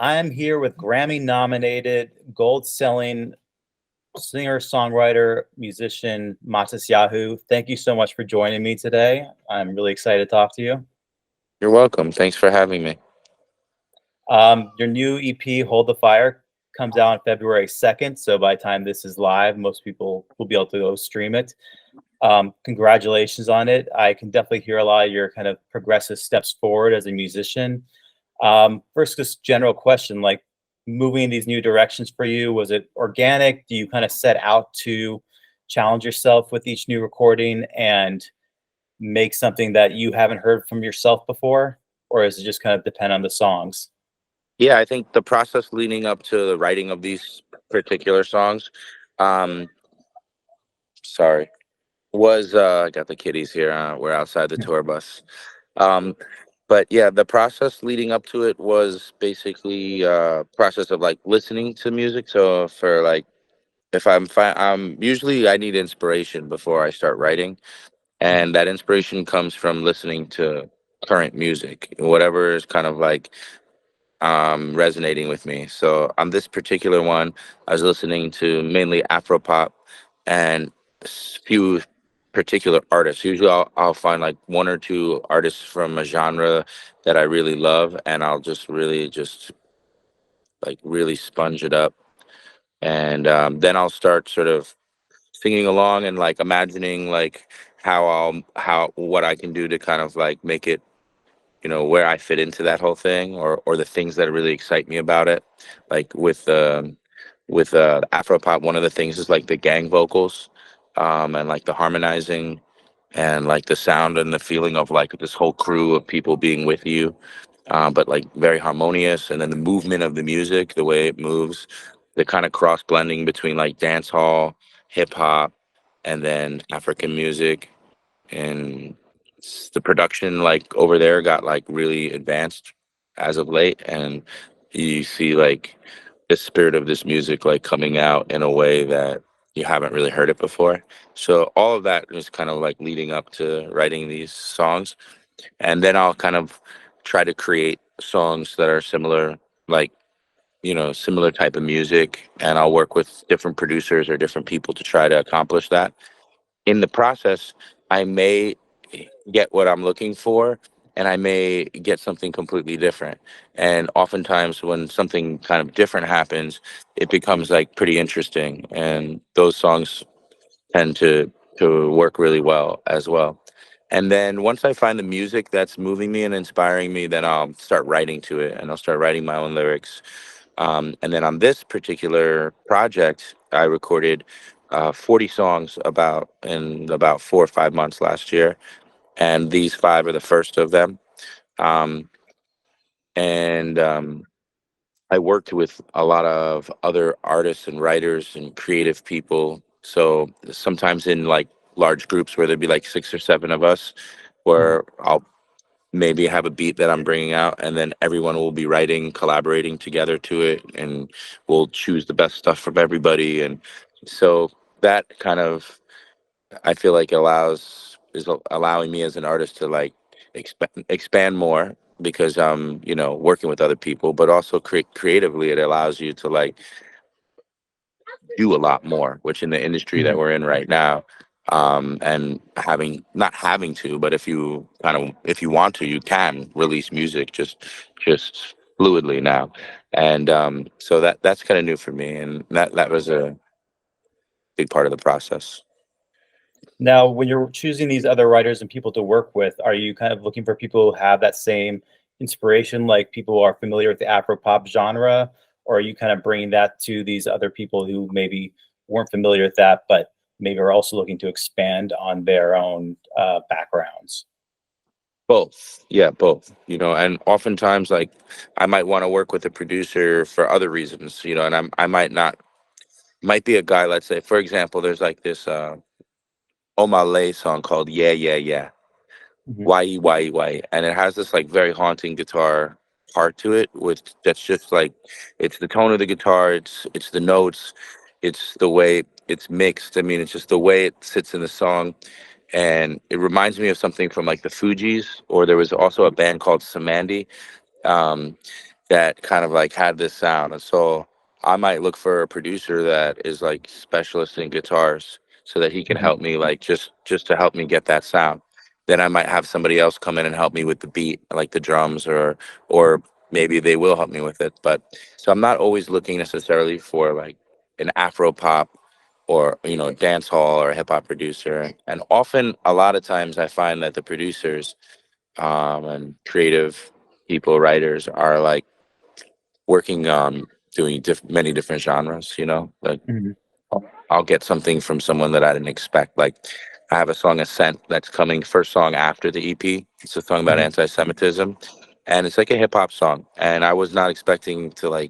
I'm here with Grammy-nominated, gold-selling singer, songwriter, musician Matisyahu. Thank you so much for joining me today. I'm really excited to talk to you. You're welcome. Thanks for having me. Your new EP, Hold the Fire, comes out on February 2nd. So by the time this is live, most people will be able to go stream it. Congratulations on it. I can definitely hear a lot of your kind of progressive steps forward as a musician. First, just general question, like moving in these new directions for you, was it organic? Do you kind of set out to challenge yourself with each new recording and make something that you haven't heard from yourself before? Or is it just kind of depend on the songs? Yeah, I think the process leading up to the writing of these particular songs, um, sorry, was I got the kiddies here. We're outside the tour bus. Um, but yeah, the process leading up to it was basically process of like listening to music. So for like, if usually I need inspiration before I start writing, and that inspiration comes from listening to current music, whatever is kind of like resonating with me. So on this particular one, I was listening to mainly Afro pop and few particular artists. Usually I'll find like one or two artists from a genre that I really love, and I'll just really just like really sponge it up. And then I'll start sort of singing along and like imagining like how what I can do to kind of like make it, where I fit into that whole thing, or the things that really excite me about it. Like with Afro pop, one of the things is like the gang vocals, and like the harmonizing, and like the sound and the feeling of like this whole crew of people being with you, but like very harmonious. And then the movement of the music, the way it moves, the kind of cross blending between like dance hall, hip hop, and then African music. And the production like over there got like really advanced as of late, and you see like the spirit of this music like coming out in a way that you haven't really heard it before. So all of that is kind of like leading up to writing these songs, and then I'll kind of try to create songs that are similar, like, similar type of music, and I'll work with different producers or different people to try to accomplish that. In the process, I may get what I'm looking for, and I may get something completely different. And oftentimes, when something kind of different happens, it becomes like pretty interesting, and those songs tend to work really well as well. And then once I find the music that's moving me and inspiring me, then I'll start writing to it, and I'll start writing my own lyrics. And then on this particular project, I recorded 40 songs in about 4 or 5 months last year, and these five are the first of them. Um, and I worked with a lot of other artists and writers and creative people. So sometimes in like large groups where there'd be like 6 or 7 of us, where I'll maybe have a beat that I'm bringing out, and then everyone will be writing, collaborating together to it, and we'll choose the best stuff from everybody. And so that kind of, I feel like is allowing me as an artist to like expand more, because I'm, working with other people, but also creatively it allows you to like do a lot more, which in the industry that Mhm. we're in right now, and not having to, but if you want to, you can release music just fluidly now. And so that's kind of new for me, and that was a big part of the process. Now, when you're choosing these other writers and people to work with, are you kind of looking for people who have that same inspiration, like people who are familiar with the Afro pop genre, or are you kind of bringing that to these other people who maybe weren't familiar with that, but maybe are also looking to expand on their own backgrounds? Both. Yeah, both. And oftentimes, like, I might want to work with a producer for other reasons, and I might not, might be a guy, let's say, for example, there's like this Omale song called Yeah, Yeah, Yeah. Mhm. Why, and it has this like very haunting guitar part to it, with that's just like, it's the tone of the guitar, it's the notes, it's the way it's mixed. I mean, it's just the way it sits in the song, and it reminds me of something from like the Fugees, or there was also a band called Samandi. um that kind of like had this sound. And so I might look for a producer that is like specialist in guitars so that he can Mhm, help me like just to help me get that sound. Then I might have somebody else come in and help me with the beat, like the drums, or maybe they will help me with it. But so I'm not always looking necessarily for like an Afro pop or dance hall or hip hop producer. And often a lot of times I find that the producers and creative people, writers are like working on doing many different genres. Like mhm, I'll get something from someone that I didn't expect. Like I have a song Ascent that's coming, first song after the EP. It's a song about mhm, anti-Semitism, and it's like a hip hop song. And I was not expecting to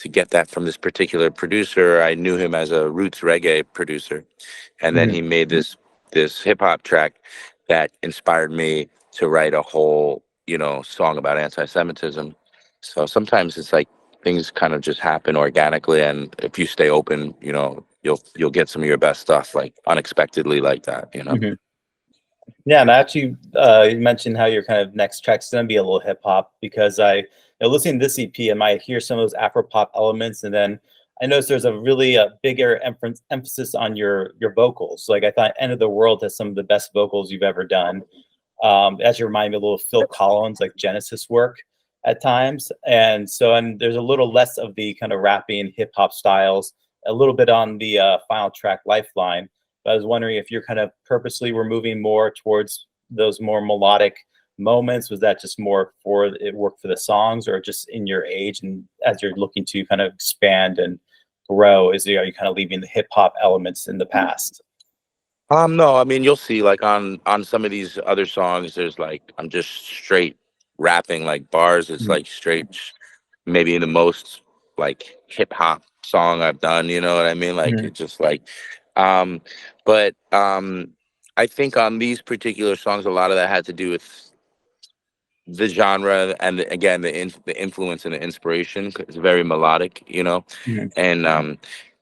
get that from this particular producer. I knew him as a roots reggae producer, and then mhm. he made this hip hop track that inspired me to write a whole song about anti-Semitism. So sometimes it's like things kind of just happen organically, and if you stay open, you'll get some of your best stuff like unexpectedly like that. Mhm. Yeah, and actually, you mentioned how your kind of next track's gonna be a little hip hop because listening to this EP, I might hear some of those Afro pop elements, and then I noticed there's a really bigger emphasis on your vocals. Like I thought, "End of the World" has some of the best vocals you've ever done. As you remind me a little of Phil Collins, like Genesis work at times, and there's a little less of the kind of rapping hip hop styles, a little bit on the final track, Lifeline. But I was wondering if you're kind of purposely were moving more towards those more melodic moments. Was that just more for it work for the songs, or just in your age and as you're looking to kind of expand and grow? Are you kind of leaving the hip hop elements in the past? No, I mean you'll see like on some of these other songs, there's like I'm just straight rapping like bars. It's Mhm, like straight, maybe the most like hip hop song I've done. You know what I mean? Like mhm, it's just like, um, but I think on these particular songs, a lot of that had to do with the genre and again the influence and the inspiration. 'Cause it's very melodic, mhm,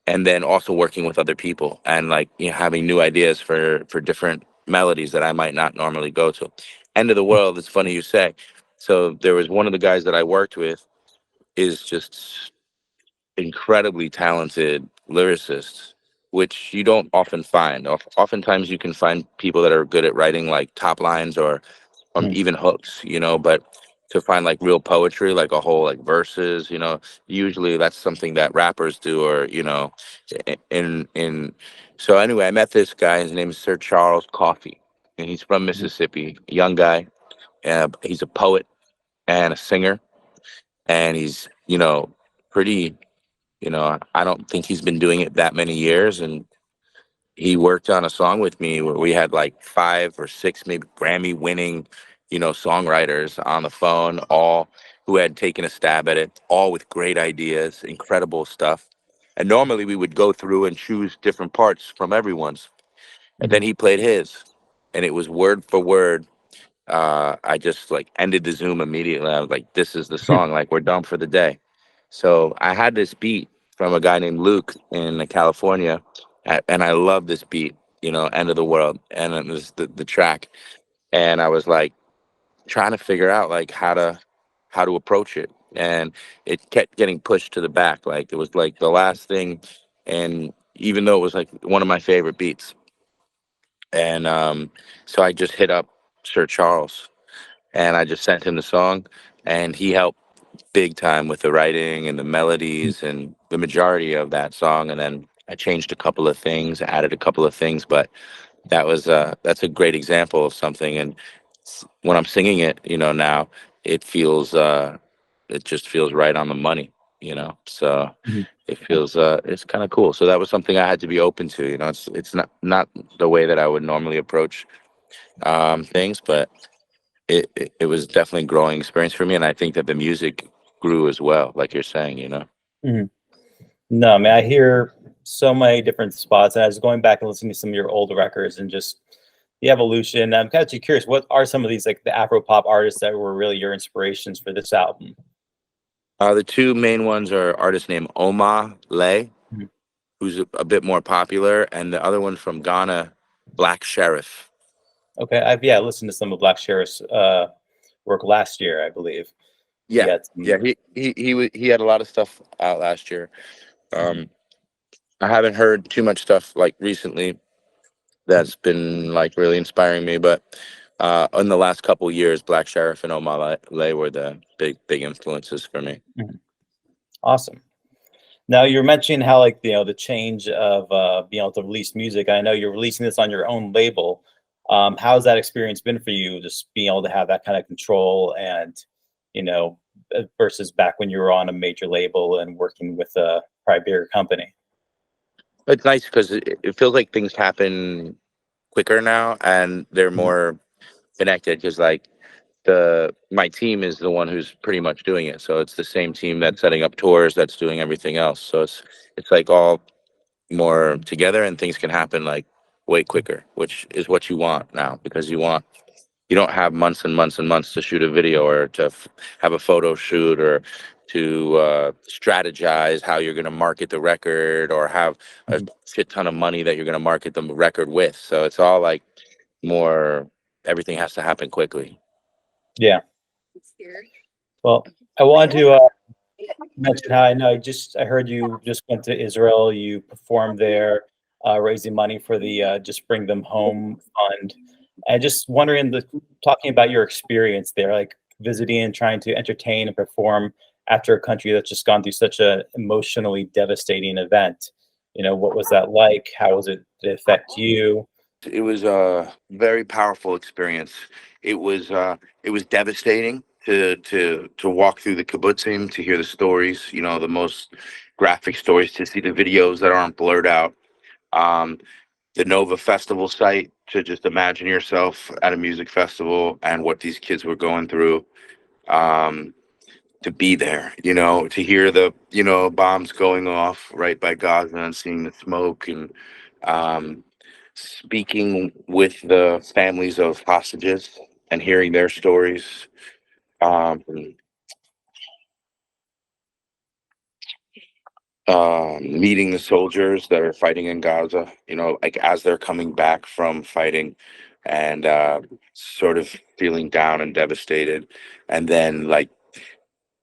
and then also working with other people and like having new ideas for different melodies that I might not normally go to. End of the World, it's funny you say. So there was one of the guys that I worked with is just incredibly talented lyricist, which you don't often find. Oftentimes you can find people that are good at writing like top lines or mhm, even hooks, but to find like real poetry, like a whole like verses, usually that's something that rappers do, or in. So anyway, I met this guy. His name is Sir Charles Coffey, and he's from mhm, Mississippi. A young guy. He's a poet and a singer, and he's pretty. I don't think he's been doing it that many years, and he worked on a song with me where we had like 5 or 6 maybe Grammy winning songwriters on the phone, all who had taken a stab at it, all with great ideas, incredible stuff. And normally we would go through and choose different parts from everyone's, and then mhm, he played his, and it was word for word. I just like ended the Zoom immediately. I was like, this is the song, like we're done for the day. So I had this beat from a guy named Luke in California, and I love this beat, End of the World, and it was the track, and I was like trying to figure out like how to approach it, and it kept getting pushed to the back, like it was like the last thing, and even though it was like one of my favorite beats, and so I just hit up Sir Charles, and I just sent him the song, and he helped big time with the writing and the mhm, melodies and the majority of that song. And then I changed a couple of things, added a couple of things, but that's a great example of something. And when I'm singing it, now it feels it just feels right on the money, So mhm, it feels it's kind of cool. So that was something I had to be open to. It's not the way that I would normally approach things, but it was definitely a growing experience for me, and I think that the music grew as well, like you're saying. mhm. No, I mean, I hear so many different spots, and I was going back and listening to some of your old records and just the evolution. I'm kind of curious, what are some of these like the Afro pop artists that were really your inspirations for this album? The two main ones are artist named Oma Lay, Mhm. who's a bit more popular, and the other one from Ghana, Black Sheriff. Okay, listened to some of Black Sheriff's work last year, I believe. Yeah, had yeah. some. He had a lot of stuff out last year. Um, I haven't heard too much stuff like recently that's been like really inspiring me, but in the last couple years, Black Sheriff and O'Malley were the big influences for me. Mhm. Awesome. Now you're mentioning how like the change of being able to release music. I know you're releasing this on your own label. How's that experience been for you? Just being able to have that kind of control and you know versus back when you were on a major label and working with a probably bigger company. It's nice because it feels like things happen quicker now and they're Mhm. more connected because like the my team is the one who's pretty much doing it, so it's the same team that's setting up tours, that's doing everything else, so it's like all more together and things can happen like way quicker, which is what you want now because you don't have months and months and months to shoot a video or to have a photo shoot or to strategize how you're going to market the record or have a Mhm. shit ton of money that you're going to market the record with. So it's all like more, everything has to happen quickly. Yeah. Well, I wanted to mention how I know I heard you just went to Israel. You performed there, raising money for the Just Bring Them Home fund. And just wondering, talking about your experience there, like visiting and trying to entertain and perform after a country that's just gone through such a emotionally devastating event. What was that like? How was it? Did it affect you? It was a very powerful experience. It was devastating to walk through the kibbutzim, to hear the stories, the most graphic stories, to see the videos that aren't blurred out. Um, the Nova Festival site, to just imagine yourself at a music festival and what these kids were going through. Um, to be there, to hear the, bombs going off right by Gaza and seeing the smoke and um, speaking with the families of hostages and hearing their stories. Um, Meeting the soldiers that are fighting in Gaza, like as they're coming back from fighting and sort of feeling down and devastated. And then like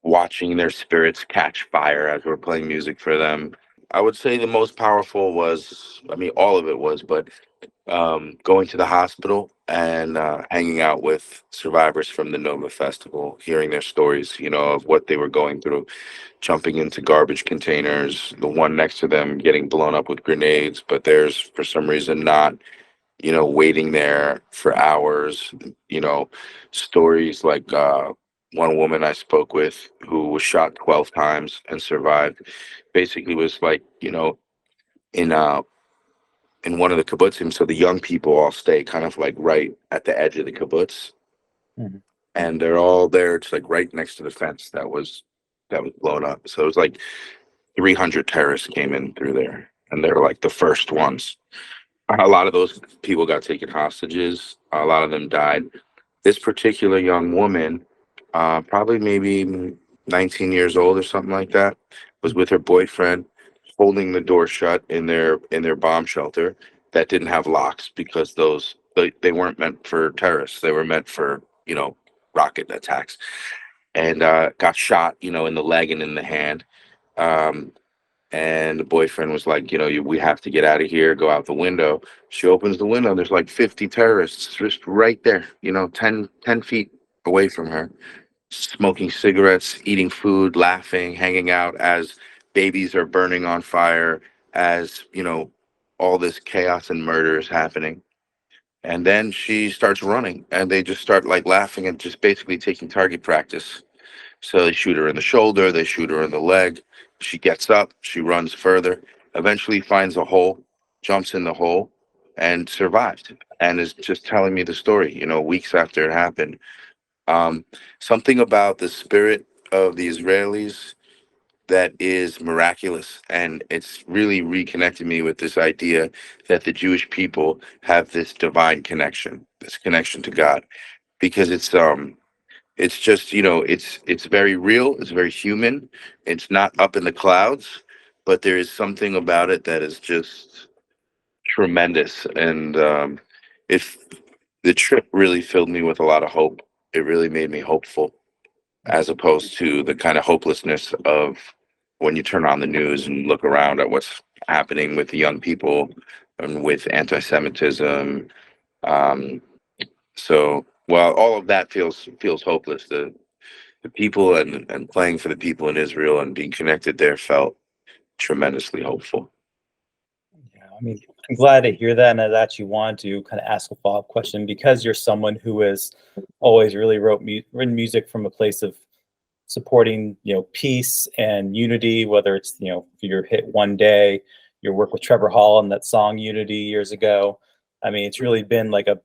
watching their spirits catch fire as we're playing music for them. I would say the most powerful was, I mean, all of it was, but going to the hospital and hanging out with survivors from the Nova Festival, hearing their stories, of what they were going through, jumping into garbage containers, the one next to them getting blown up with grenades, but there's for some reason not, waiting there for hours, you know, stories like one woman I spoke with who was shot 12 times and survived, basically was like, in in one of the kibbutzim, so the young people all stay kind of like right at the edge of the kibbutz, Mhm. and they're all there. It's like right next to the fence that was blown up. So it was like 300 terrorists came in through there, and they were like the first ones. A lot of those people got taken hostages. A lot of them died. This particular young woman, probably maybe 19 years old or something like that, was with her boyfriend, holding the door shut in their bomb shelter that didn't have locks because they weren't meant for terrorists. They were meant for rocket attacks, and got shot in the leg and in the hand. Um, and the boyfriend was like, we have to get out of here, go out the window. She opens the window. There's like 50 terrorists just right there, 10 feet away from her, smoking cigarettes, eating food, laughing, hanging out as babies are burning on fire, as, all this chaos and murder is happening. And then she starts running and they just start like laughing and just basically taking target practice. So they shoot her in the shoulder, they shoot her in the leg. She gets up, she runs further, eventually finds a hole, jumps in the hole, and survived. And is just telling me the story, weeks after it happened. Um, Something about the spirit of the Israelis that is miraculous. And it's really reconnected me with this idea that the Jewish people have this divine connection, this connection to God. Because it's just, it's very real, it's very human, it's not up in the clouds, but there is something about it that is just tremendous. And if the trip really filled me with a lot of hope, it really made me hopeful. as opposed to the kind of hopelessness of when you turn on the news and look around at what's happening with the young people and with anti-Semitism. Um, so while all of that feels hopeless, the people and playing for the people in Israel and being connected there felt tremendously hopeful. Yeah, I mean, I'm glad to hear that, and I actually want to kind of ask a follow-up question because you're someone who has always really written music from a place of supporting, peace and unity, whether it's, your hit One Day, your work with Trevor Hall and that song Unity years ago. I mean, it's really been like a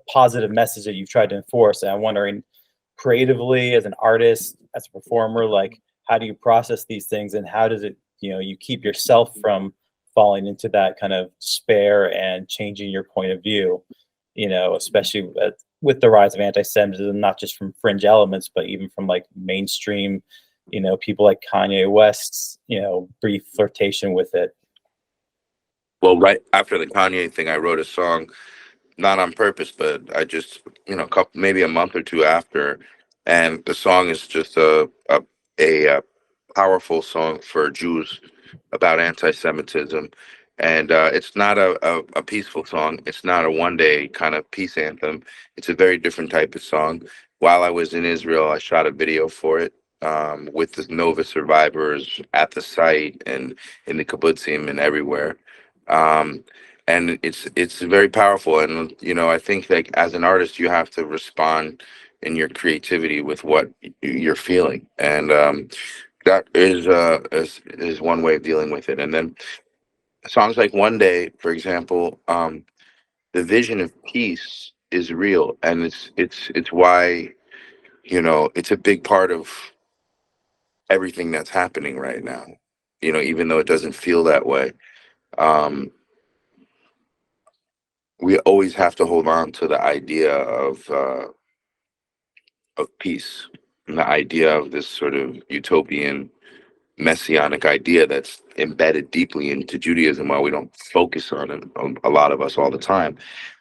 positive message that you've tried to enforce. And I'm wondering, creatively, as an artist, as a performer, like, how do you process these things and how does it, you keep yourself from falling into that kind of despair and changing your point of view, especially with the rise of anti-Semitism, not just from fringe elements, but even from like mainstream, people like Kanye West's, brief flirtation with it. Well, right after the Kanye thing, I wrote a song, not on purpose, but I just, maybe a month or two after, and the song is just a powerful song for Jews about anti-Semitism, and it's not a peaceful song. It's not a one day kind of peace anthem. It's a very different type of song. While I was in Israel, I shot a video for it with the Nova survivors at the site and in the kibbutzim and everywhere. Um, and it's very powerful. And I think that as an artist, you have to respond in your creativity with what you're feeling, and that is one way of dealing with it. And then songs like One Day, for example, the vision of peace is real, and it's why it's a big part of everything that's happening right now. Even though it doesn't feel that way, um, we always have to hold on to the idea of peace and the idea of this sort of utopian messianic idea that's embedded deeply into Judaism. While we don't focus on it, a lot of us all the time,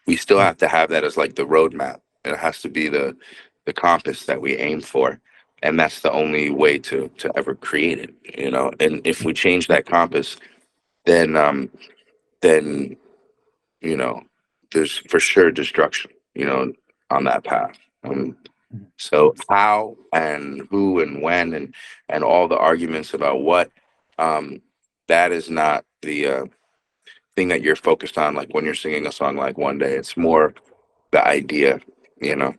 we still have to have that as like the roadmap. It has to be the compass that we aim for, and that's the only way to ever create it. And if we change that compass, then you know there's for sure destruction, on that path. So how and who and when and all the arguments about what, um, that is not the thing that you're focused on. Like when you're singing a song like One Day, it's more the idea, you know.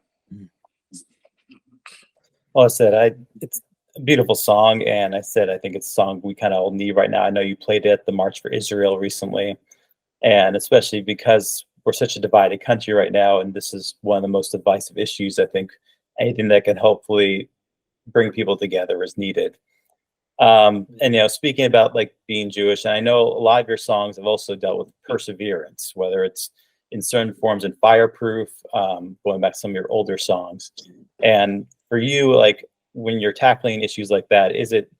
Well, I said, it's a beautiful song, and I said I think it's a song we kind of all need right now. I know you played it at the March for Israel recently, and especially because we're such a divided country right now, and this is one of the most divisive issues. I think anything that can hopefully bring people together is needed. And speaking about like being Jewish, and I know a lot of your songs have also dealt with perseverance, whether it's in certain forms in Fireproof, going back to some of your older songs. And for you, like when you're tackling issues like that, is it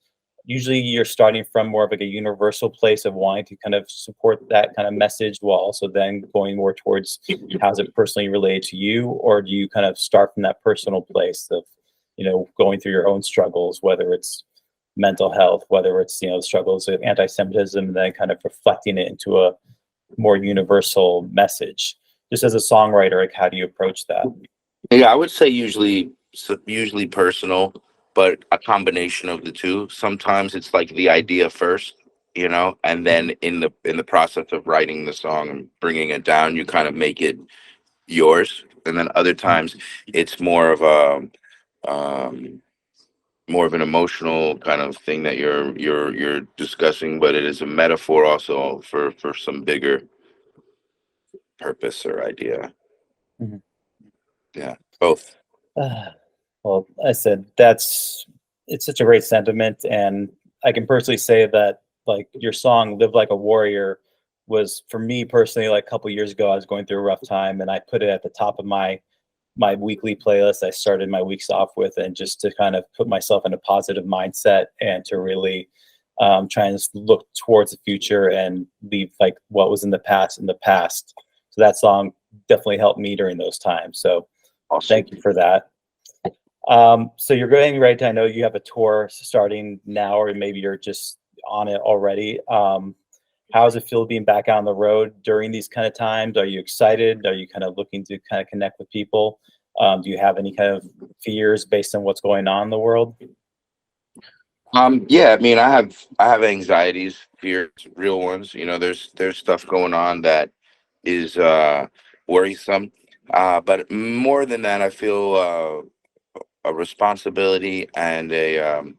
usually you're starting from more of like a universal place of wanting to kind of support that kind of message while also then going more towards how's it personally related to you? Or do you kind of start from that personal place of, going through your own struggles, whether it's mental health, whether it's, the struggles of anti-Semitism, and then kind of reflecting it into a more universal message? Just as a songwriter, like how do you approach that? Yeah, I would say usually personal, but a combination of the two. Sometimes it's like the idea first, and then in the process of writing the song and bringing it down, you kind of make it yours. And then other times it's more of an emotional kind of thing that you're discussing, but it is a metaphor also for some bigger purpose or idea. Mhm. Yeah, both. Well, I said it's such a great sentiment, and I can personally say that like your song "Live Like a Warrior" was for me personally like a couple years ago. I was going through a rough time, and I put it at the top of my weekly playlist. I started my weeks off with, and just to kind of put myself in a positive mindset and to really try and just look towards the future and leave like what was in the past in the past. So that song definitely helped me during those times. So Awesome. thank you for that. So you're getting ready to, I know you have a tour starting now, or maybe you're just on it already. How does it feel being back out on the road during these kind of times? Are you excited? Are you kind of looking to kind of connect with people? Do you have any kind of fears based on what's going on in the world? Yeah, I mean, I have anxieties, fears, real ones. You know, there's stuff going on that is worrisome. But more than that, I feel a responsibility and a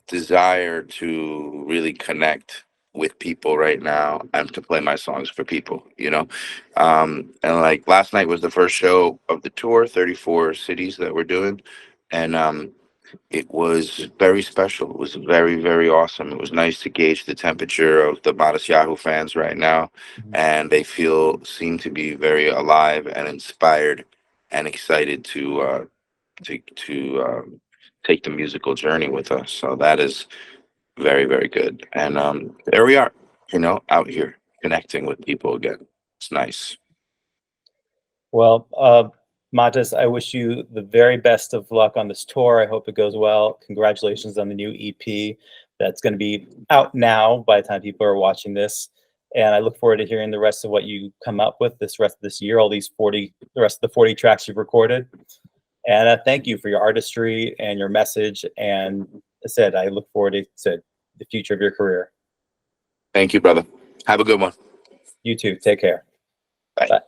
desire to really connect with people right now and to play my songs for people, you know. And like last night was the first show of the tour, 34 cities that we're doing. And it was very special. It was very, very awesome. It was nice to gauge the temperature of the Matisyahu fans right now, Mhm. and they seem to be very alive and inspired and excited to take the musical journey with us. So that is very, very good. And there we are, you know, out here connecting with people again. It's nice. Well, Matas, I wish you the very best of luck on this tour. I hope it goes well. Congratulations on the new EP that's going to be out now by the time people are watching this. And I look forward to hearing the rest of what you come up with this rest of this year, all these 40, the rest of the 40 tracks you've recorded. And thank you for your artistry and your message. And as I said, I look forward to the future of your career. Thank you, brother. Have a good one. You too. Take care. Bye. Bye.